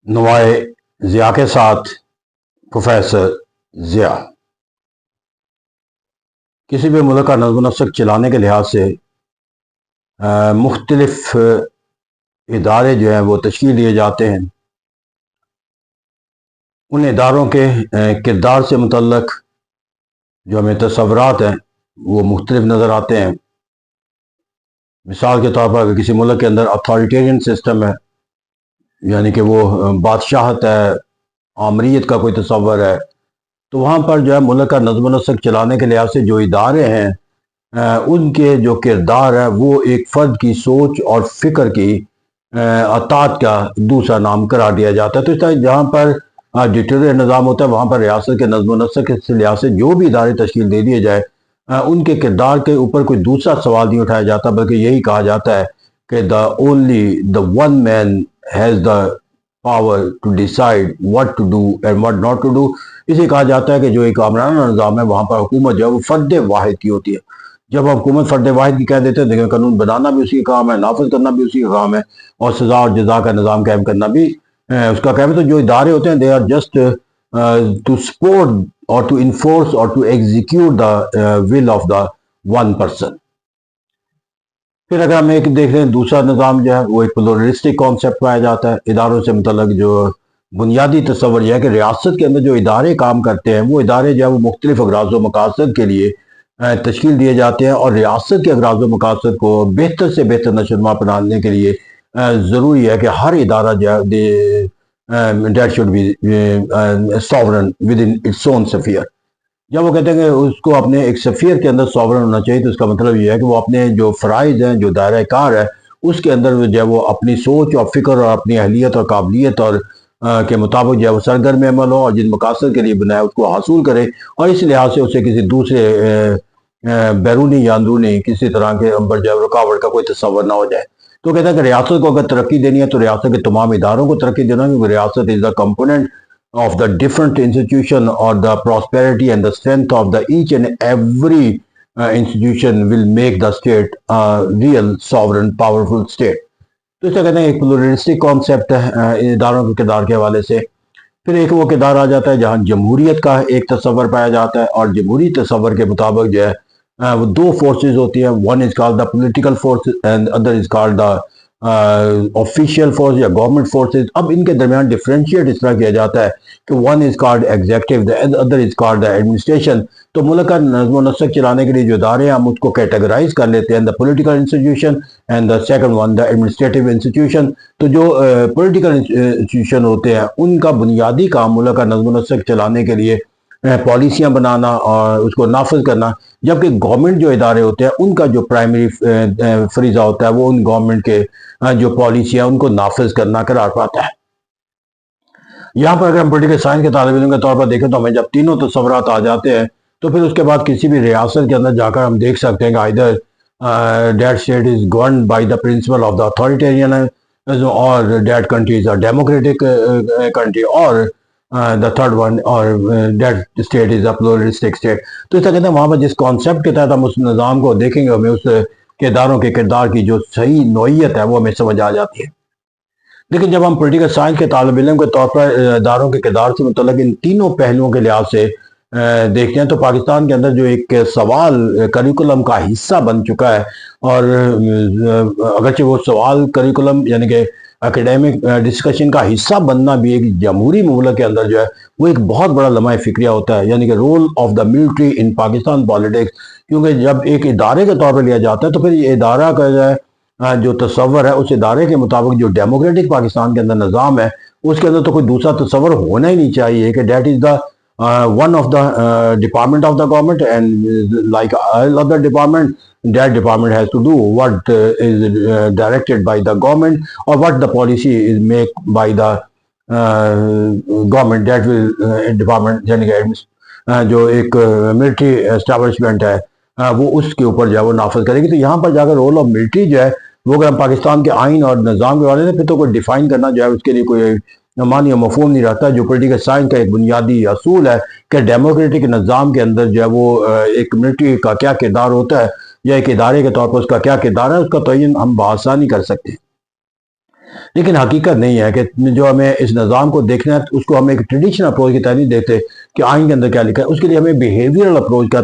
نوائے ضیاء کے ساتھ پروفیسر ضیاء کسی بھی ملک کا نظم و نسق چلانے کے لحاظ سے مختلف ادارے جو ہیں وہ تشکیل دیے جاتے ہیں. ان اداروں کے کردار سے متعلق جو ہمیں تصورات ہیں وہ مختلف نظر آتے ہیں. مثال کے طور پر اگر کسی ملک کے اندر اتھارٹیرین سسٹم ہے، یعنی کہ وہ بادشاہت ہے، آمریت کا کوئی تصور ہے، تو وہاں پر جو ہے ملک کا نظم و نسق چلانے کے لحاظ سے جو ادارے ہیں ان کے جو کردار ہے وہ ایک فرد کی سوچ اور فکر کی اطاعت کا دوسرا نام قرار دیا جاتا ہے. تو اس طرح جہاں پر ڈکٹیٹر نظام ہوتا ہے وہاں پر ریاست کے نظم و نسق کے لحاظ سے جو بھی ادارے تشکیل دے دیے جائے ان کے کردار کے اوپر کوئی دوسرا سوال نہیں اٹھایا جاتا، بلکہ یہی کہا جاتا ہے کہ the one man has the power to decide what to do and what not to do. اسے کہا جاتا ہے کہ جو ایک آمرانہ نظام ہے وہاں پر حکومت جو ہے وہ فرد واحد کی ہوتی ہے. جب حکومت فرد واحد کی کہہ دیتے ہیں لیکن قانون بنانا بھی اسی کا کام ہے، نافذ کرنا بھی اسی کا کام ہے، اور سزا اور جزا کا نظام قائم کرنا بھی اس کا کام ہے. تو جو ادارے ہوتے ہیں they are just to support or to enforce or to execute the will of the one person. پھر اگر ہم ایک دیکھ لیں دوسرا نظام جو ہے وہ ایک پلورلسٹک کانسیپٹ پایا جاتا ہے. اداروں سے متعلق جو بنیادی تصور یہ ہے کہ ریاست کے اندر جو ادارے کام کرتے ہیں وہ ادارے جو ہے وہ مختلف اغراض و مقاصد کے لیے تشکیل دیے جاتے ہیں، اور ریاست کے اغراض و مقاصد کو بہتر سے بہتر نشوونما بنانے کے لیے ضروری ہے کہ ہر ادارہ جو ہے that should be sovereign within its own sphere. جب وہ کہتے ہیں کہ اس کو اپنے ایک سفیر کے اندر سوورن ہونا چاہیے تو اس کا مطلب یہ ہے کہ وہ اپنے جو فرائض ہیں، جو دائرہ کار ہے، اس کے اندر جو ہے وہ اپنی سوچ اور فکر اور اپنی اہلیت اور قابلیت اور کے مطابق جو ہے وہ سرگرم عمل ہو، اور جن مقاصد کے لیے بنائے اس کو حاصل کرے، اور اس لحاظ سے اسے کسی دوسرے بیرونی یا اندرونی کسی طرح کے جو ہے رکاوٹ کا کوئی تصور نہ ہو جائے. تو کہتا ہے کہ ریاست کو اگر ترقی دینی ہے تو ریاست کے تمام اداروں کو ترقی دینا ہے، کیونکہ ریاست از the component of the different institution or the prosperity and the strength of the each and every institution will make the state a real sovereign powerful state. تو اس سے کہتے ہیں ایک پلورلسٹک کانسیپٹ ہے اداروں کے کردار کے حوالے سے. پھر ایک وہ کردار آ جاتا ہے جہاں جمہوریت کا ایک تصور پایا جاتا ہے، اور جمہوری تصور کے مطابق جو ہے وہ دو فورسز ہوتی ہیں. One is called the political force and other is called the official force یا گورنمنٹ فورسز. اب ان کے درمیان ڈفرینشیٹ اس طرح کیا جاتا ہے کہ one is called executive and other is called the administration. تو ملک کا نظم و نسق چلانے کے لیے جو ادارے ہیں ہم اس کو کیٹیگرائز کر لیتے ہیں، the political institution and the second one the administrative institution. تو جو پولیٹیکل انسٹیٹیوشن ہوتے ہیں ان کا بنیادی کام ملک کا نظم و نسق چلانے کے لیے پالیسیاں بنانا اور اس کو نافذ کرنا، جبکہ گورنمنٹ جو ادارے ہوتے ہیں ان کا جو پرائمری فریضہ ہوتا ہے وہ ان گورنمنٹ کے جو پالیسیاں ان کو نافذ کرنا قرار پاتا ہے. یہاں پر اگر ہم پولیٹیکل سائنس کے طالب علم کے طور پر دیکھیں تو ہمیں جب تینوں تصورات آ جاتے ہیں تو پھر اس کے بعد کسی بھی ریاست کے اندر جا کر ہم دیکھ سکتے ہیں کہ either that state is governed by the principle of the authoritarianism or that country is a democratic country or the third one or that state is a pluralistic state. تو اس طرح کہتے ہیں وہاں پر جس کانسیپٹ کے تحت ہم اس نظام کو دیکھیں گے ہمیں اس کے اداروں کے کردار کی جو صحیح نوعیت ہے وہ ہمیں سمجھ آ جاتی ہے. لیکن جب ہم پولیٹیکل سائنس کے طالب علم کے طور پر اداروں کے کردار سے متعلق ان تینوں پہلوؤں کے لحاظ سے دیکھتے ہیں تو پاکستان کے اندر جو ایک سوال کریکولم کا حصہ بن چکا ہے، اور اگرچہ وہ سوال کریکولم یعنی کہ اکیڈیمک ڈسکشن کا حصہ بننا بھی ایک جمہوری مملک کے اندر جو ہے وہ ایک بہت بڑا لمحہ فکریہ ہوتا ہے، یعنی کہ role of the military in Pakistan politics. کیونکہ جب ایک ادارے کے طور پر لیا جاتا ہے تو پھر یہ ادارہ کا جو تصور ہے اس ادارے کے مطابق جو ڈیموکریٹک پاکستان کے اندر نظام ہے اس کے اندر تو کوئی دوسرا تصور ہونا ہی نہیں چاہیے کہ that is the one of the department of the government, and like all other department, that department has to do what is directed by the government or what the policy is made by the government. That will department یعنی کہ جو ایک military establishment ہے وہ اس کے اوپر جو ہے وہ نافذ کرے گی. تو یہاں پر جا کر رول آف ملٹری جو ہے وہ اگر ہم پاکستان کے آئین اور نظام کے حوالے سے پھر تو کوئی ڈیفائن کرنا جو ہے اس کے لیے کوئی معنی و مفہوم نہیں رہتا. جو پولیٹیکل سائنس کا ایک بنیادی اصول ہے کہ ڈیموکریٹک نظام کے اندر جو ہے وہ ایک ملٹری کا کیا کردار ہوتا ہے یا ایک ادارے کے طور پر اس کا کیا کردار ہے اس کا تعین ہم بآسانی کر سکتے ہیں. لیکن حقیقت نہیں ہے کہ جو ہمیں اس نظام کو دیکھنا ہے اس کو ہم ایک ٹریڈیشنل اپروچ کی طرح نہیں دیکھتے کہ آئین کے اندر کیا لکھا ہے، اس کے لیے ہمیں بیہیویئرل اپروچ کا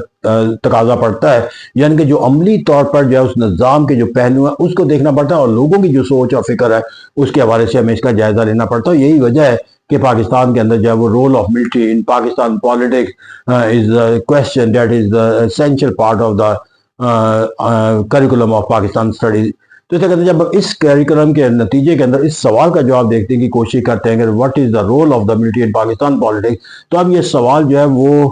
تقاضا پڑتا ہے، یعنی کہ جو عملی طور پر جو ہے اس نظام کے جو پہلو ہیں اس کو دیکھنا پڑتا ہے، اور لوگوں کی جو سوچ اور فکر ہے اس کے حوالے سے ہمیں اس کا جائزہ لینا پڑتا ہے۔ یہی وجہ ہے کہ پاکستان کے اندر جو ہے وہ role of military in Pakistan politics is question that is the essential part of the curriculum of Pakistan studies. تو اس کہتے ہیں جب اس کریکولم کے نتیجے کے اندر اس سوال کا جواب دیکھنے کی کوشش کرتے ہیں کہ what is the role of the military in Pakistan politics, تو اب یہ سوال جو ہے وہ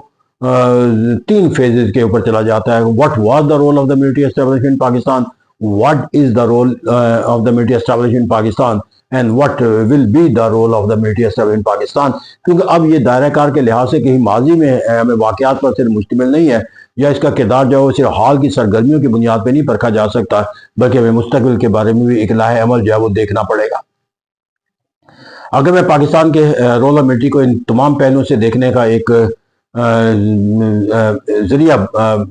تین فیزز کے اوپر چلا جاتا ہے۔ What was the role of the military establishment in Pakistan, what is the role of the military establishment in Pakistan, and what will be the role of the military establishment in Pakistan. کیونکہ اب یہ دائرہ کار کے لحاظ سے کہیں ماضی میں ہمیں واقعات پر صرف مشتمل نہیں ہے، یا اس کا کردار جو ہے وہ صرف حال کی سرگرمیوں کی بنیاد پہ نہیں پرکھا جا سکتا، بلکہ ہمیں مستقبل کے بارے میں بھی ایک لائحہ عمل جو ہے وہ دیکھنا پڑے گا۔ اگر میں پاکستان کے رول آف ملٹری کو ان تمام پہلوؤں سے دیکھنے کا ایک ذریعہ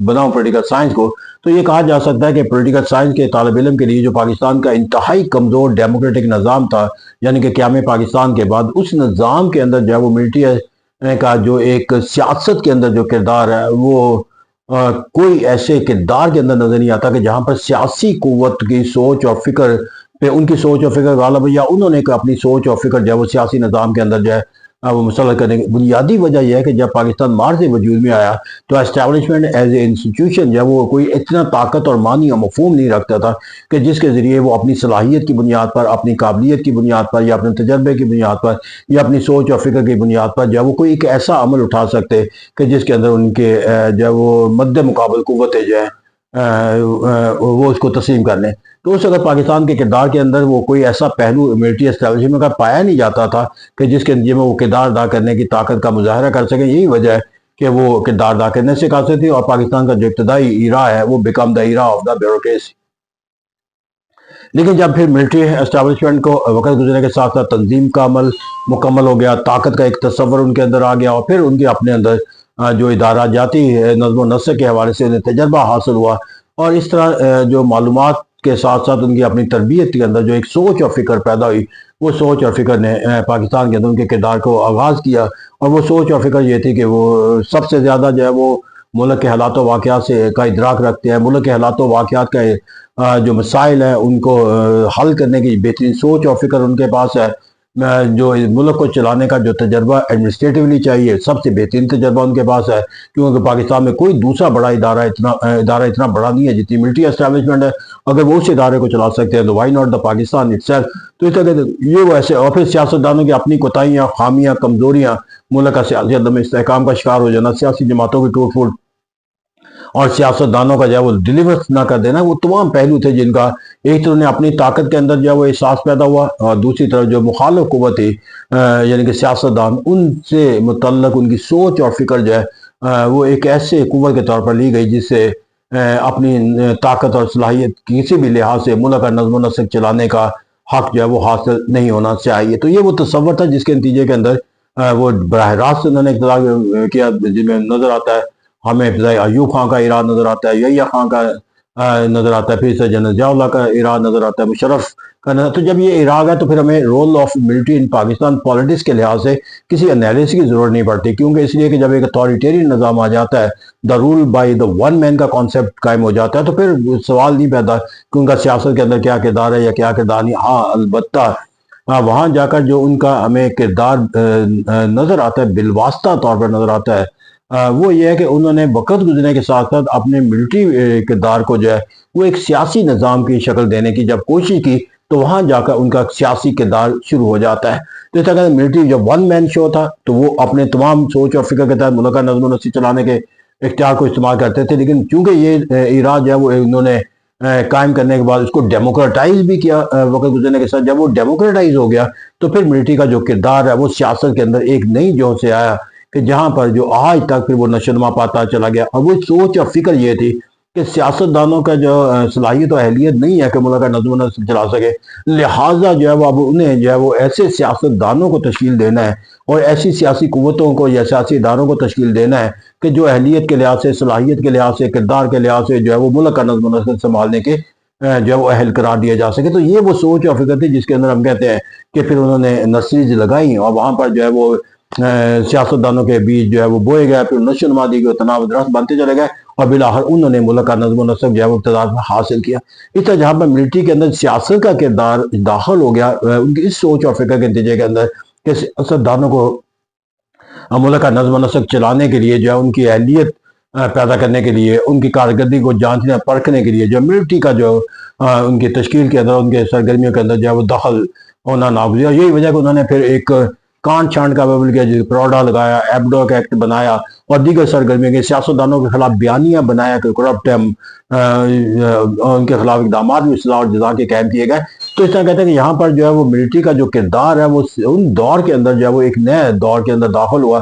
بناؤں پولیٹیکل سائنس کو، تو یہ کہا جا سکتا ہے کہ پولیٹیکل سائنس کے طالب علم کے لیے جو پاکستان کا انتہائی کمزور ڈیموکریٹک نظام تھا، یعنی کہ قیام پاکستان کے بعد، اس نظام کے اندر جو ہے وہ ملٹری کا جو ایک سیاست کے اندر جو کردار ہے وہ کوئی ایسے کردار کے اندر نظر نہیں آتا کہ جہاں پر سیاسی قوت کی سوچ اور فکر پہ ان کی سوچ اور فکر غالب ہے، یا انہوں نے اپنی سوچ اور فکر جو ہے وہ سیاسی نظام کے اندر جو ہے وہ مسلط کرنے کی بنیادی وجہ یہ ہے کہ جب پاکستان مارچ سے وجود میں آیا تو اسٹیبلشمنٹ ایز اے انسٹیٹیوشن جو ہے وہ کوئی اتنا طاقت اور معنی اور مفہوم نہیں رکھتا تھا کہ جس کے ذریعے وہ اپنی صلاحیت کی بنیاد پر، اپنی قابلیت کی بنیاد پر، یا اپنے تجربے کی بنیاد پر، یا اپنی سوچ اور فکر کی بنیاد پر جو ہے وہ کوئی ایک ایسا عمل اٹھا سکتے کہ جس کے اندر ان کے جو ہے وہ مد مقابل قوتیں جو ہے وہ اس کو تسلیم کر لیں۔ تو اس اگر پاکستان کے کردار کے اندر وہ کوئی ایسا پہلو ملٹری اسٹیبلشمنٹ کا پایا نہیں جاتا تھا کہ جس کے نتیجے میں وہ کردار ادا کرنے کی طاقت کا مظاہرہ کر سکیں، یہی وجہ ہے کہ وہ کردار ادا کرنے سے قاصر تھی، اور پاکستان کا جو ابتدائی ایرا ہے وہ become the era of the bureaucracy. لیکن جب پھر ملٹری اسٹیبلشمنٹ کو وقت گزرنے کے ساتھ ساتھ تنظیم کا عمل مکمل ہو گیا، طاقت کا ایک تصور ان کے اندر آ گیا، اور پھر ان کے اپنے اندر جو ادارہ جاتی نظم و نسق کے حوالے سے انہیں تجربہ حاصل ہوا، اور اس طرح جو معلومات کے ساتھ ساتھ ان کی اپنی تربیت کے اندر جو ایک سوچ اور فکر پیدا ہوئی، وہ سوچ اور فکر نے پاکستان کے اندر ان کے کردار کو آغاز کیا۔ اور وہ سوچ اور فکر یہ تھی کہ وہ سب سے زیادہ جو ہے وہ ملک کے حالات و واقعات سے کا ادراک رکھتے ہیں، ملک کے حالات و واقعات کا جو مسائل ہیں ان کو حل کرنے کی بہترین سوچ اور فکر ان کے پاس ہے، جو ملک کو چلانے کا جو تجربہ ایڈمنسٹریٹیولی چاہیے سب سے بہترین تجربہ ان کے پاس ہے، کیونکہ پاکستان میں کوئی دوسرا بڑا ادارہ اتنا بڑا نہیں ہے جتنی ملٹری اسٹیبلشمنٹ ہے۔ اگر وہ اس ادارے کو چلا سکتے ہیں تو why not the Pakistan itself. تو اس طرح یہ ویسے، اور پھر سیاستدانوں کی اپنی کوتاہیاں، خامیاں، کمزوریاں، ملک کا سیاسی عدم استحکام کا شکار ہو جانا، سیاسی جماعتوں کی ٹوٹ پھوٹ، اور سیاستدانوں کا جو ہے وہ ڈیلیور نہ کر دینا، وہ تمام پہلو تھے جن کا ایک طرف نے اپنی طاقت کے اندر جو ہے وہ احساس پیدا ہوا، اور دوسری طرف جو مخالف قوت تھی یعنی کہ سیاستدان، ان سے متعلق ان کی سوچ اور فکر جو ہے وہ ایک ایسے قوت کے طور پر لی گئی جس سے اپنی طاقت اور صلاحیت کسی بھی لحاظ سے ملک کا نظم و نسق چلانے کا حق جو ہے وہ حاصل نہیں ہونا چاہیے۔ تو یہ وہ تصور تھا جس کے نتیجے کے اندر وہ براہ راست انہوں نے اقتدار کیا، جن میں نظر آتا ہے ہمیں ابتدائی ایوب خان کا ارادہ نظر آتا ہے، یحییٰ خان کا نظر آتا ہے، پھر سے جنرل ضیاء اللہ کا ارادہ نظر آتا ہے، مشرف کا نظر۔ تو جب یہ ارادہ ہے تو پھر ہمیں role of military in Pakistan politics کے لحاظ سے کسی انالیسس کی ضرورت نہیں پڑتی، کیونکہ اس لیے کہ جب ایک اتھارٹیرین نظام آ جاتا ہے، the role by the one مین کا کانسیپٹ قائم ہو جاتا ہے، تو پھر سوال نہیں پیدا کہ ان کا سیاست کے اندر کیا کردار ہے یا کیا کردار نہیں۔ ہاں البتہ وہاں جا کر جو ان کا ہمیں کردار نظر آتا ہے، بالواسطہ طور پر نظر آتا ہے، وہ یہ ہے کہ انہوں نے وقت گزرنے کے ساتھ ساتھ اپنے ملٹری کردار کو جو ہے وہ ایک سیاسی نظام کی شکل دینے کی جب کوشش کی، تو وہاں جا کر ان کا سیاسی کردار شروع ہو جاتا ہے۔ تو اس طرح ملٹری جب ون مین شو تھا تو وہ اپنے تمام سوچ اور فکر کے تحت ملک کا نظم و نسق چلانے کے اختیار کو استعمال کرتے تھے، لیکن چونکہ یہ ارادہ جو ہے وہ انہوں نے قائم کرنے کے بعد اس کو ڈیموکریٹائز بھی کیا وقت گزرنے کے ساتھ، جب وہ ڈیموکریٹائز ہو گیا تو پھر ملٹری کا جو کردار ہے وہ سیاست کے اندر ایک نئی جوش سے آیا کہ جہاں پر جو آج تک پھر وہ نشوونما پاتا چلا گیا۔ اور وہ سوچ اور فکر یہ تھی کہ سیاستدانوں کا جو صلاحیت و اہلیت نہیں ہے کہ ملک کا نظم و نسق چلا سکے، لہٰذا جو ہے وہ اب انہیں جو ہے وہ ایسے سیاستدانوں کو تشکیل دینا ہے اور ایسی سیاسی قوتوں کو یا سیاسی اداروں کو تشکیل دینا ہے کہ جو اہلیت کے لحاظ سے، صلاحیت کے لحاظ سے، کردار کے لحاظ سے جو ہے وہ ملک کا نظم و نسق سنبھالنے کے جو ہے وہ اہل قرار دیا جا سکے. تو یہ وہ سوچ اور فکر تھی جس کے اندر ہم کہتے ہیں کہ پھر انہوں نے نرسریز لگائی اور وہاں پر جو ہے وہ سیاستدانوں کے بیچ جو ہے وہ بوئے گئے, پھر نشو نما دی گئی, تناؤ درخت بنتے چلے گئے اور بالآخر انہوں نے ملک کا نظم و نسق جو ہے وہ اقتدار میں حاصل کیا. اس طرح جہاں پر ملٹری کے اندر سیاست کا کردار داخل ہو گیا ان کی اس سوچ اور فکر کے نتیجے کے اندر کہ سیاستدانوں کو ملک کا نظم و نسق چلانے کے لیے جو ہے ان کی اہلیت پیدا کرنے کے لیے, ان کی کارکردگی کو جانچنے پرکھنے کے لیے جو ملٹری کا جو ان کی تشکیل کے اندر, ان کے سرگرمیوں کے اندر جو ہے وہ دخل ہونا ناگزیر. یہی وجہ کہ انہوں نے پھر ایک کانٹ چھانٹ کا ببل کیا, جس پروڈا لگایا, ایبڈوک ایکٹ بنایا اور دیگر سرگرمیوں کے سیاستدانوں کے خلاف بیانیاں بنایا کہ کرپٹ ان کے خلاف اقدامات بھی اصلاح اور جزا کے قائم کیے گئے. تو اس طرح کہتے ہیں کہ یہاں پر جو ہے وہ ملٹری کا جو کردار ہے وہ ان دور کے اندر جو ہے وہ ایک نئے دور کے اندر داخل ہوا,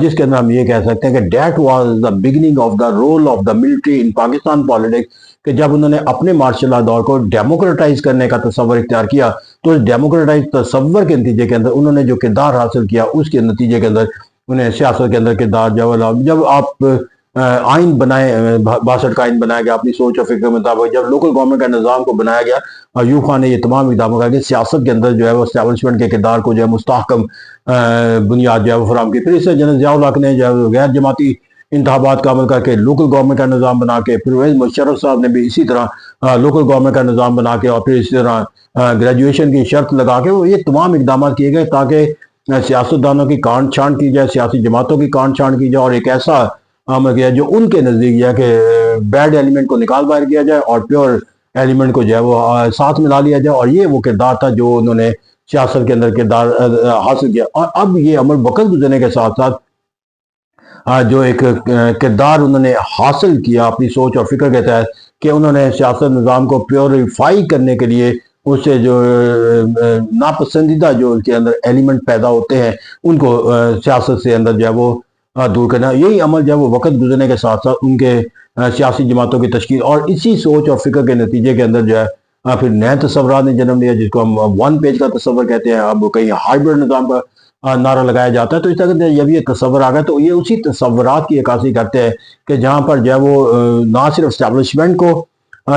جس کے اندر ہم یہ کہہ سکتے ہیں کہ that was the beginning of the role of the military in Pakistan politics, کہ جب انہوں نے اپنے مارشل لا دور کو ڈیموکریٹائز کرنے کا تصور اختیار کیا تو اس ڈیموکریٹائز تصور کے نتیجے کے اندر انہوں نے جو کردار حاصل کیا اس کے نتیجے کے اندر انہیں سیاست کے اندر کردار جب آپ آئین بنائے, 62 کا آئین بنایا گیا اپنی سوچ اور فکر کے مطابق, جب لوکل گورنمنٹ کا نظام کو بنایا گیا, ایوب خان نے یہ تمام اقدام کر کے سیاست کے اندر جو ہے وہ اسٹیبلشمنٹ کے کردار کو جو ہے مستحکم بنیاد جو ہے وہ فراہم کی. پھر اس سے جنرل ضیاء الحق نے جو ہے غیر جماعتی انتخابات کا عمل کر کے لوکل گورنمنٹ کا نظام بنا کے, پھر پرویز مشرف صاحب نے بھی اسی طرح لوکل گورنمنٹ کا نظام بنا کے, اور پھر اسی طرح گریجویشن کی شرط لگا کے وہ یہ تمام اقدامات کیے گئے تاکہ سیاستدانوں کی کانٹ چھانٹ کی جائے, سیاسی جماعتوں کی کانٹ چھانٹ کی جائے اور ایک ایسا عمل کیا جو ان کے نزدیک یہ ہے کہ بیڈ ایلیمنٹ کو نکال باہر کیا جائے اور پیور ایلیمنٹ کو جو ہے وہ ساتھ ملا لیا جائے. اور یہ وہ کردار تھا جو انہوں نے سیاست کے اندر کردار حاصل کیا. اور اب یہ عمل وقت گزرنے کے ساتھ ساتھ جو ایک کردار انہوں نے حاصل کیا اپنی سوچ اور فکر کے تحت کہ انہوں نے سیاست نظام کو پیوریفائی کرنے کے لیے اس سے جو ناپسندیدہ جو ان کے اندر ایلیمنٹ پیدا ہوتے ہیں ان کو سیاست سے اندر جو ہے وہ دور کرنا. یہی عمل جو ہے وہ وقت گزرنے کے ساتھ ساتھ ان کے سیاسی جماعتوں کی تشکیل اور اسی سوچ اور فکر کے نتیجے کے اندر جو ہے پھر نئے تصورات نے جنم لیا, جس کو ہم ون پیج کا تصور کہتے ہیں. اب کہیں ہائبرڈ نظام کا نعرہ لگایا جاتا ہے. تو اس طرح جب یہ تصور آ گیا تو یہ اسی تصورات کی عکاسی کرتے ہیں کہ جہاں پر جو ہے وہ نہ صرف اسٹیبلشمنٹ کو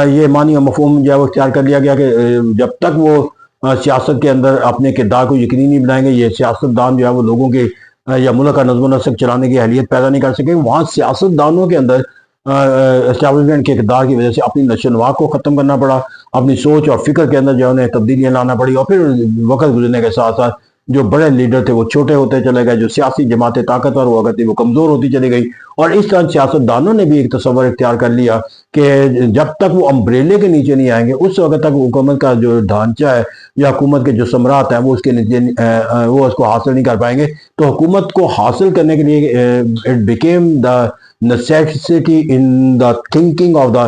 یہ معنی و مفہوم جو ہے وہ اختیار کر لیا گیا کہ جب تک وہ سیاست کے اندر اپنے کردار کو یقینی نہیں بنائیں گے, یہ سیاستدان جو ہے وہ لوگوں کے یا ملک کا نظم و نسق چلانے کی اہلیت پیدا نہیں کر سکیں. وہاں سیاستدانوں کے اندر اسٹیبلشمنٹ کے اقدار کی وجہ سے اپنی نشو و نما کو ختم کرنا پڑا, اپنی سوچ اور فکر کے اندر جو انہیں تبدیلیاں لانا پڑی, اور پھر وقت گزرنے کے ساتھ ساتھ جو بڑے لیڈر تھے وہ چھوٹے ہوتے چلے گئے, جو سیاسی جماعتیں طاقتور ہوا کرتی وہ کمزور ہوتی چلی گئی. اور اس طرح سیاستدانوں نے بھی ایک تصور اختیار کر لیا کہ جب تک وہ امبریلے کے نیچے نہیں آئیں گے اس وقت تک حکومت کا جو ڈھانچہ ہے یا حکومت کے جو ثمرات ہیں وہ اس کے نیچے وہ اس کو حاصل نہیں کر پائیں گے. تو حکومت کو حاصل کرنے کے لیے it became the necessity in the thinking of the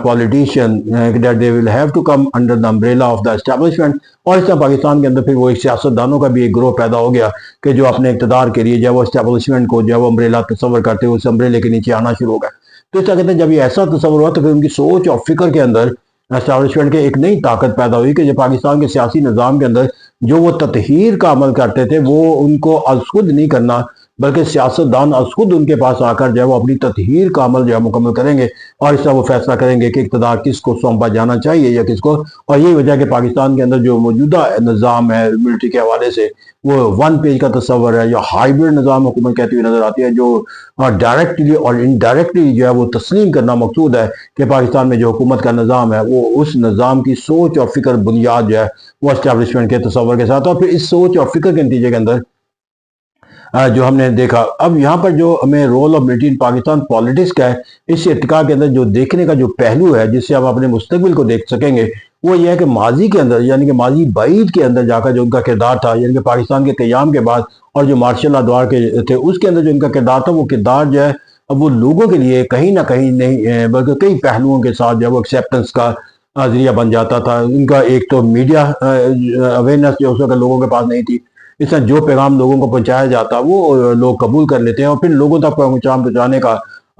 politician that they will have to come under the umbrella of the establishment. اور اس طرح پاکستان کے اندر پھر وہ ایک سیاستدانوں کا بھی ایک گروہ پیدا ہو گیا کہ جو اپنے اقتدار کے لیے جب وہ اسٹیبلشمنٹ کو جب وہ امبریلا تصور کرتے ہوئے اس امبریلے کے نیچے آنا شروع ہو گیا. تو اس طرح کہتے ہیں جب یہ ایسا تصور ہوا تو پھر ان کی سوچ اور فکر کے اندر اسٹیبلشمنٹ کے ایک نئی طاقت پیدا ہوئی کہ جو پاکستان کے سیاسی نظام کے اندر جو وہ تطہیر کا عمل کرتے تھے وہ ان کو از خود نہیں کرنا بلکہ سیاستدان از خود ان کے پاس آ کر جو ہے وہ اپنی تطہیر کا عمل جو ہے مکمل کریں گے اور اس طرح وہ فیصلہ کریں گے کہ اقتدار کس کو سونپا جانا چاہیے یا کس کو. اور یہی وجہ کہ پاکستان کے اندر جو موجودہ نظام ہے ملٹری کے حوالے سے وہ ون پیج کا تصور ہے یا ہائبرڈ نظام حکومت کہتی ہوئی نظر آتی ہے, جو ڈائریکٹلی اور انڈائریکٹلی جو ہے وہ تسلیم کرنا مقصود ہے کہ پاکستان میں جو حکومت کا نظام ہے وہ اس نظام کی سوچ اور فکر بنیاد جو ہے وہ اسٹیبلشمنٹ کے تصور کے ساتھ. اور پھر اس سوچ اور فکر کے نتیجے کے اندر جو ہم نے دیکھا اب یہاں پر جو ہمیں role of military in Pakistan politics کا ہے, اس ارتقاء کے اندر جو دیکھنے کا جو پہلو ہے جس سے ہم اپنے مستقبل کو دیکھ سکیں گے وہ یہ ہے کہ ماضی کے اندر یعنی کہ ماضی بعید کے اندر جا کر جو ان کا کردار تھا یعنی کہ پاکستان کے قیام کے بعد اور جو مارشل لا دور کے تھے اس کے اندر جو ان کا کردار تھا وہ کردار جو ہے اب وہ لوگوں کے لیے کہیں نہ کہیں نہیں بلکہ کئی پہلوؤں کے ساتھ جو ہے وہ ایکسیپٹنس کا ذریعہ بن جاتا تھا. ان کا ایک تو میڈیا اویئرنیس جو اس وقت لوگوں کے پاس نہیں تھی, اس طرح جو پیغام لوگوں کو پہنچایا جاتا وہ لوگ قبول کر لیتے ہیں اور پھر لوگوں تک پیغام پہنچانے کا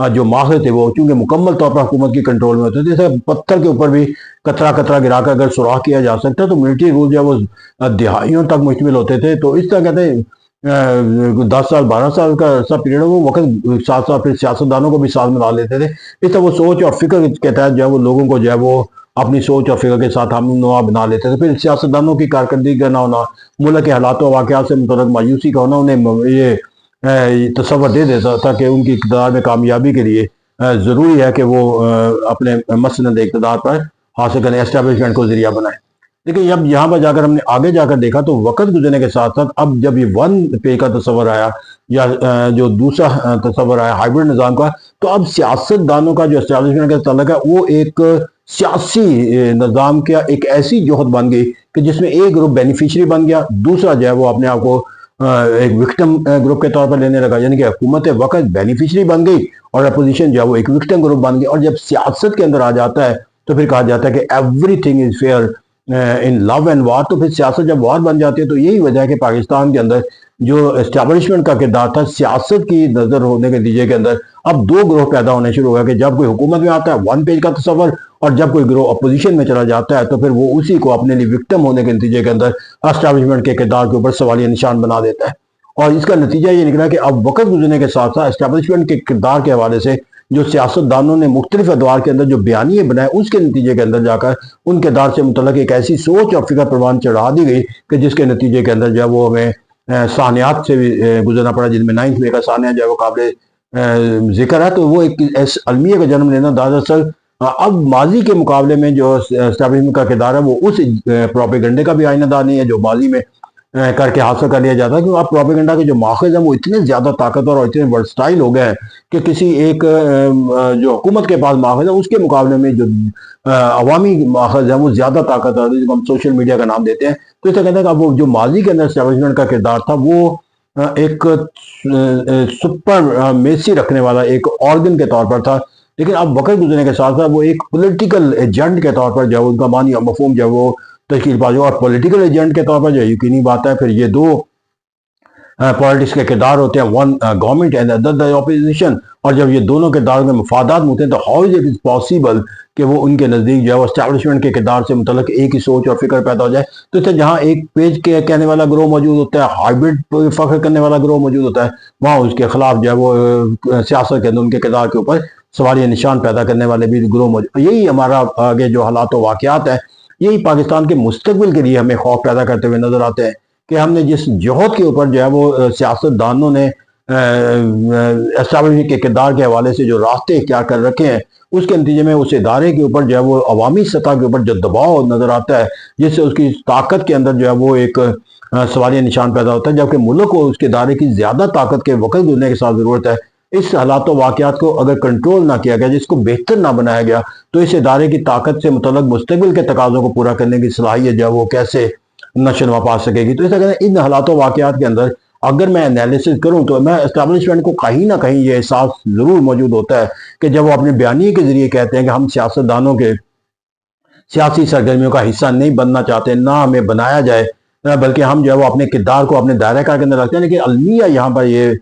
جو ماہر تھے وہ چونکہ مکمل طور پر حکومت کی کنٹرول میں ہوتے تھے. جیسے پتھر کے اوپر بھی قطرہ قطرہ گرا کر اگر سوراخ کیا جا سکتا ہے تو ملٹری رول جو ہے وہ دہائیوں تک مشتمل ہوتے تھے. تو اس طرح کہتے ہیں 10 سال 12 سال کا عرصہ پیریڈ وہ وقت ساتھ ساتھ پھر سیاستدانوں کو بھی ساتھ ملا لیتے تھے. اس طرح وہ سوچ اور فکر کے تحت جو ہے وہ لوگوں کو جو ہے وہ اپنی سوچ اور فکر کے ساتھ ہم نوا بنا لیتے ہیں، تو پھر سیاستدانوں کی کارکردگی کا نہ ہونا، ملک کے حالات و واقعات سے متعلق مایوسی کا ہونا انہیں یہ تصور دے دیتا تھا کہ ان کی اقتدار میں کامیابی کے لیے ضروری ہے کہ وہ اپنے مسند اقتدار پر حاصل کرنے، اسٹیبلشمنٹ کو ذریعہ بنائیں۔ لیکن جب یہاں پر جا کر ہم نے آگے جا کر دیکھا تو وقت گزرنے کے ساتھ ساتھ اب جب یہ ون پے کا تصور آیا یا جو دوسرا تصور آیا ہائیبرڈ نظام کا، تو اب سیاست دانوں کا جو اسٹیبلشمنٹ کا تعلق ہے وہ ایک سیاسی نظام کا ایک ایسی جوہد بن گئی کہ جس میں ایک گروپ بینیفیشری بن گیا، دوسرا جو ہے وہ اپنے آپ کو ایک وکٹم گروپ کے طور پر لینے لگا، یعنی کہ حکومت وقت بینیفیشری بن گئی اور اپوزیشن جو ہے وہ ایک وکٹم گروپ بن گئی۔ اور جب سیاست کے اندر آ جاتا ہے تو پھر کہا جاتا ہے کہ everything is fair in love and war, تو پھر سیاست جب وار بن جاتی ہے تو یہی وجہ ہے کہ پاکستان کے اندر جو اسٹیبلشمنٹ کا کردار تھا سیاست کی نظر ہونے کے نتیجے کے اندر اب دو گروہ پیدا ہونے شروع ہو گئے کہ جب کوئی حکومت میں آتا ہے ون پیج کا تصور، اور جب کوئی گروہ اپوزیشن میں چلا جاتا ہے تو پھر وہ اسی کو اپنے لیے وکٹم ہونے کے نتیجے کے اندر اسٹیبلشمنٹ کے کردار کے اوپر سوالیہ نشان بنا دیتا ہے۔ اور اس کا نتیجہ یہ نکلا کہ اب وقت گزرنے کے ساتھ ساتھ اسٹیبلشمنٹ کے کردار کے حوالے سے جو سیاست دانوں نے مختلف ادوار کے اندر جو بیانیے بنائے، اس کے نتیجے کے اندر جا کر ان کردار سے متعلق ایک ایسی سوچ اور فکر پروان چڑھا دی گئی کہ جس کے نتیجے کے اندر جو ہے وہ ہمیں سانحات سے بھی گزرنا پڑا، جن میں 9 مئی کا سانحہ جو ہے وہ قابل ذکر ہے۔ تو وہ ایک ایس المیہ کا جنم لینا دراصل اب ماضی کے مقابلے میں جو اسٹیبلشمنٹ کا کردار ہے وہ اس پروپیگنڈے کا بھی آئینہ دار نہیں ہے جو ماضی میں کر کے حاصل کر لیا جاتا ہے، کیونکہ اب پروپیگنڈا کے جو ماخذ ہیں وہ اتنے زیادہ طاقتور اور اتنے ورسٹائل ہو گئے ہیں کہ کسی ایک جو حکومت کے پاس ماخذ ہے اس کے مقابلے میں جو عوامی ماخذ ہیں وہ زیادہ طاقتور ہے، جس کو ہم سوشل میڈیا کا نام دیتے ہیں۔ تو اسے کہتے ہیں کہ اب وہ جو ماضی کے اندر اسٹیبلشمنٹ کا کردار تھا وہ ایک سپر میسی رکھنے والا ایک آرگن کے طور پر تھا، لیکن اب وقت گزرنے کے ساتھ ساتھ وہ ایک پولیٹیکل ایجنٹ کے طور پر جو ہے ان کا معنی اور مفہوم جو ہے وہ تشکیل پا جائے، اور پولیٹیکل ایجنٹ کے طور پر جو یقینی بات ہے پھر یہ دو پالیٹکس کے کردار ہوتے ہیں، one government and other the opposition, اور جب یہ دونوں کرداروں میں مفادات ہوتے ہیں تو ہاؤ از اٹ پاسبل کہ وہ ان کے نزدیک جو ہے وہ اسٹیبلشمنٹ کے کردار سے متعلق ایک ہی سوچ اور فکر پیدا ہو جائے۔ تو اس سے جہاں ایک پیج کے کہنے والا گروہ موجود ہوتا ہے، ہائیبرڈ فخر کرنے والا گروہ موجود ہوتا ہے، وہاں اس کے خلاف جو ہے وہ سیاست کے اندر ان کے کردار کے اوپر سوالیہ نشان پیدا کرنے والے بھی گروہ موجود۔ یہی ہمارا آگے جو حالات و واقعات ہیں یہی پاکستان کے مستقبل کے لیے ہمیں خوف پیدا کرتے ہوئے نظر آتے ہیں کہ ہم نے جس جوہد کے اوپر جو ہے وہ سیاست دانوں نے اسٹیبلشمنٹ کے کردار کے حوالے سے جو راستے اختیار کر رکھے ہیں اس کے نتیجے میں اس ادارے کے اوپر جو ہے وہ عوامی سطح کے اوپر جو دباؤ نظر آتا ہے جس سے اس کی طاقت کے اندر جو ہے وہ ایک سوالیہ نشان پیدا ہوتا ہے، جبکہ ملک کو اس کے ادارے کی زیادہ طاقت کے وقت گزرنے کے ساتھ ضرورت ہے۔ اس حالات و واقعات کو اگر کنٹرول نہ کیا گیا، جس کو بہتر نہ بنایا گیا، تو اس ادارے کی طاقت سے متعلق مستقبل کے تقاضوں کو پورا کرنے کی صلاحیت جو ہے وہ کیسے نشو نما پا سکے گی۔ تو اس طرح ان حالات و واقعات کے اندر اگر میں انالیسس کروں تو میں اسٹیبلشمنٹ کو کہیں نہ کہیں یہ احساس ضرور موجود ہوتا ہے کہ جب وہ اپنے بیانیے کے ذریعے کہتے ہیں کہ ہم سیاست دانوں کے سیاسی سرگرمیوں کا حصہ نہیں بننا چاہتے، نہ ہمیں بنایا جائے، بلکہ ہم جو ہے وہ اپنے کردار کو اپنے دائرہ کار کے اندر رکھتے ہیں، لیکن المیہ یہاں پر یہ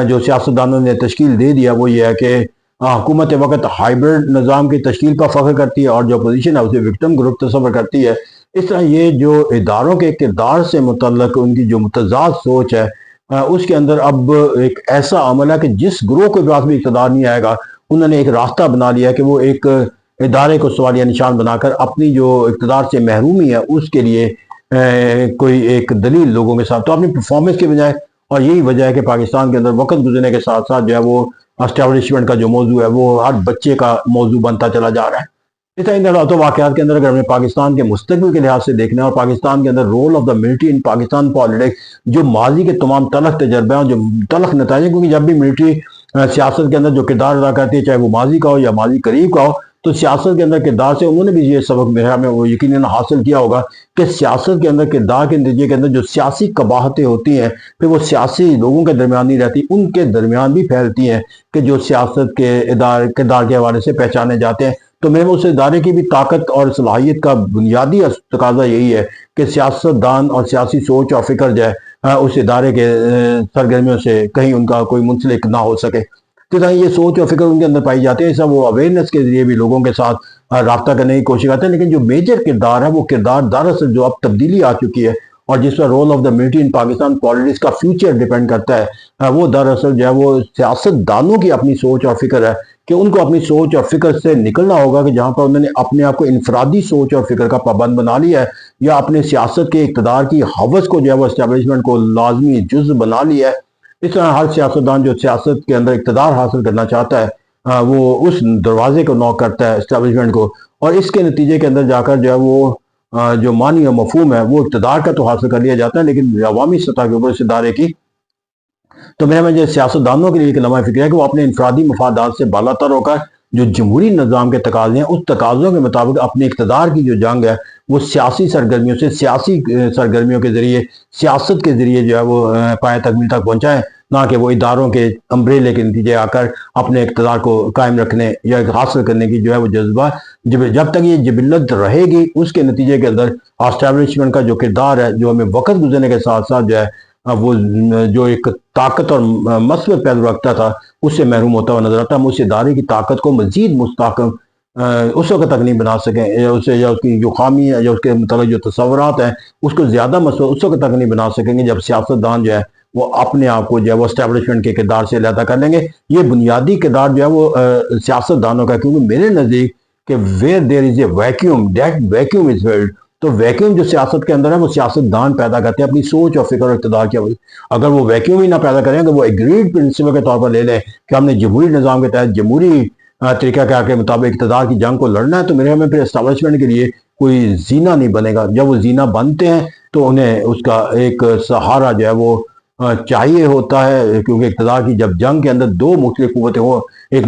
جو سیاستدانوں نے تشکیل دے دیا وہ یہ ہے کہ حکومت وقت ہائیبرڈ نظام کی تشکیل پر فخر کرتی ہے اور جو اپوزیشن ہے اسے وکٹم گروپ تصور کرتی ہے۔ اس طرح یہ جو اداروں کے کردار سے متعلق ان کی جو متضاد سوچ ہے اس کے اندر اب ایک ایسا عمل ہے کہ جس گروہ کے پاس بھی اقتدار نہیں آئے گا انہوں نے ایک راستہ بنا لیا کہ وہ ایک ادارے کو سوالیہ نشان بنا کر اپنی جو اقتدار سے محرومی ہے اس کے لیے کوئی ایک دلیل لوگوں کے ساتھ، تو اپنی پرفارمنس کے بجائے، اور یہی وجہ ہے کہ پاکستان کے اندر وقت گزرنے کے ساتھ ساتھ جو ہے وہ اسٹیبلشمنٹ کا جو موضوع ہے وہ ہر بچے کا موضوع بنتا چلا جا رہا ہے۔ اس طرح ان حالات و واقعات کے اندر اگر ہمیں پاکستان کے مستقبل کے لحاظ سے دیکھنا ہے اور پاکستان کے اندر role of the military in Pakistan politics, جو ماضی کے تمام تلخ تجربے ہیں، جو تلخ نتائج ہیں، کیونکہ جب بھی ملٹری سیاست کے اندر جو کردار ادا کرتی ہے چاہے وہ ماضی کا ہو یا ماضی قریب کا ہو، تو سیاست کے اندر کردار سے انہوں نے بھی یہ سبق میرا میں وہ یقیناً حاصل کیا ہوگا کہ سیاست کے اندر کردار کے نتیجے کے اندر جو سیاسی قباحتیں ہوتی ہیں پھر وہ سیاسی لوگوں کے درمیان نہیں رہتی، ان کے درمیان بھی پھیلتی ہیں کہ جو سیاست کے کردار کے حوالے سے پہچانے جاتے ہیں۔ تو میں اس ادارے کی بھی طاقت اور صلاحیت کا بنیادی تقاضا یہی ہے کہ سیاست دان اور سیاسی سوچ اور فکر جو ہے اس ادارے کے سرگرمیوں سے کہیں ان کا کوئی منسلک نہ ہو سکے۔ تو یہ سوچ اور فکر ان کے اندر پائی جاتی ہے، سب وہ اویئرنیس کے ذریعے بھی لوگوں کے ساتھ رابطہ کرنے کی کوشش کرتے ہیں، لیکن جو میجر کردار ہے وہ کردار دراصل جو اب تبدیلی آ چکی ہے اور جس پر role of the military in Pakistan politics کا فیوچر ڈیپینڈ کرتا ہے، وہ دراصل جو ہے وہ سیاست دانوں کی اپنی سوچ اور فکر ہے کہ ان کو اپنی سوچ اور فکر سے نکلنا ہوگا کہ جہاں پر انہوں نے اپنے آپ کو انفرادی سوچ اور فکر کا پابند بنا لیا ہے یا اپنے سیاست کے اقتدار کی حوث کو جو ہے وہ اسٹیبلشمنٹ کو لازمی جز بنا لیا ہے۔ اس طرح ہر سیاستدان جو سیاست کے اندر اقتدار حاصل کرنا چاہتا ہے وہ اس دروازے کو نوک کرتا ہے اسٹیبلشمنٹ کو، اور اس کے نتیجے کے اندر جا کر جو ہے وہ جو معنی و مفہوم ہے وہ اقتدار کا تو حاصل کر لیا جاتا ہے، لیکن عوامی سطح کے اوپر اس ادارے کی تو میرا جو سیاستدانوں کے لیے ایک لمحہ فکر ہے کہ وہ اپنے انفرادی مفادات سے بالا تر ہو کر جو جمہوری نظام کے تقاضے ہیں اس تقاضوں کے مطابق اپنے اقتدار کی جو جنگ ہے وہ سیاسی سرگرمیوں کے ذریعے سیاست کے ذریعے جو ہے وہ پایہ تکمیل تک پہنچائیں، نہ کہ وہ اداروں کے امبریلے کے نتیجے آ کر اپنے اقتدار کو قائم رکھنے یا حاصل کرنے کی جو ہے وہ جذبہ جب تک یہ جبلت رہے گی اس کے نتیجے کے اندر اسٹیبلشمنٹ کا جو کردار ہے جو ہمیں وقت گزرنے کے ساتھ ساتھ جو ہے وہ جو ایک طاقت اور مثبت پہلو رکھتا تھا اس سے محروم ہوتا ہوا نظر آتا ہے۔ ہم اس ادارے کی طاقت کو مزید مستحکم اس وقت تک نہیں بنا سکیں یا اس کی جو خامی ہے یا اس کے متعلق جو تصورات ہیں اس کو زیادہ مثبت اس وقت تک نہیں بنا سکیں گے جب سیاستدان جو ہے وہ اپنے آپ کو جو ہے وہ اسٹیبلشمنٹ کے کردار سے علیحدہ کر لیں گے۔ یہ بنیادی کردار جو ہے وہ سیاستدانوں کا، کیونکہ میرے نزدیک کہ where there is a vacuum that vacuum is filled، تو ویکیوم جو سیاست کے اندر ہے وہ سیاستدان پیدا کرتے ہیں اپنی سوچ اور فکر اور اقتدار کی وجہ۔ اگر وہ ویکیوم ہی نہ پیدا کریں اگر وہ ایگریڈ پرنسپل کے طور پر لے لیں کہ ہم نے جمہوری نظام کے تحت جمہوری طریقہ کار کے مطابق اقتدار کی جنگ کو لڑنا ہے، تو میرے ہمیں پھر اسٹیبلشمنٹ کے لیے کوئی زینہ نہیں بنے گا۔ جب وہ زینہ بنتے ہیں تو انہیں اس کا ایک سہارا جو ہے وہ چاہیے ہوتا ہے، کیونکہ اقتدار کی جب جنگ کے اندر دو مختلف قوتیں ہوں، ایک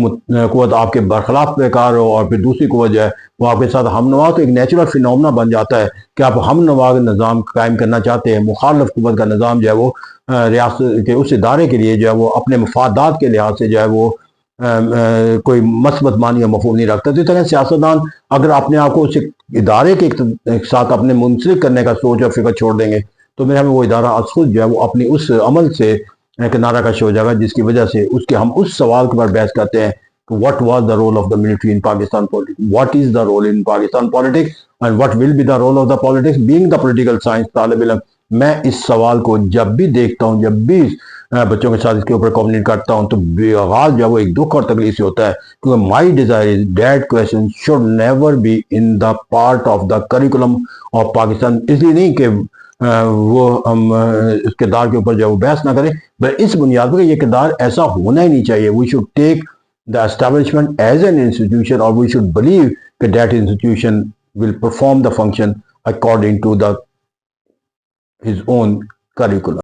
قوت آپ کے برخلاف پیکار ہو اور پھر دوسری قوت جو ہے وہ آپ کے ساتھ ہم نوا، تو ایک نیچرل فینومنا بن جاتا ہے کہ آپ ہم نوا نظام قائم کرنا چاہتے ہیں، مخالف قوت کا نظام جو ہے وہ ریاست کے اس ادارے کے لیے جو ہے وہ اپنے مفادات کے لحاظ سے جو ہے وہ کوئی مثبت معنی یا مفہوم نہیں رکھتا۔ تو اس طرح سیاستدان اگر اپنے آپ کو اس ادارے کے ساتھ اپنے منسلک کرنے کا سوچ اور فکر چھوڑ دیں گے تو میرے ہمیں وہ ادارہ از خود جو ہے وہ اپنی اس عمل سے کنارہ کش ہو جائے گا، جس کی وجہ سے اس کے ہم اس سوال کے پر بحث کرتے ہیں کہ what was the role of the military in Pakistan politics? What is the role in Pakistan politics? And what will be the role of the politics? Being the political science طالب علم، میں اس سوال کو جب بھی دیکھتا ہوں، جب بھی بچوں کے ساتھ اس کے اوپر کمیونیکیٹ کرتا ہوں تو بے آغاز جو ہے وہ ایک دکھ اور تکلیف سے ہوتا ہے، کیونکہ my desire is that question should never be in the part of the curriculum of Pakistan۔ اس لیے نہیں کہ وہ ہم اس کردار کے اوپر جو ہے وہ بحث نہ کریں، بلکہ اس بنیاد پر کہ یہ کردار ایسا ہونا ہی نہیں چاہیے۔ We should take the establishment as an institution, or we should believe that that institution will perform the function according to his own curriculum۔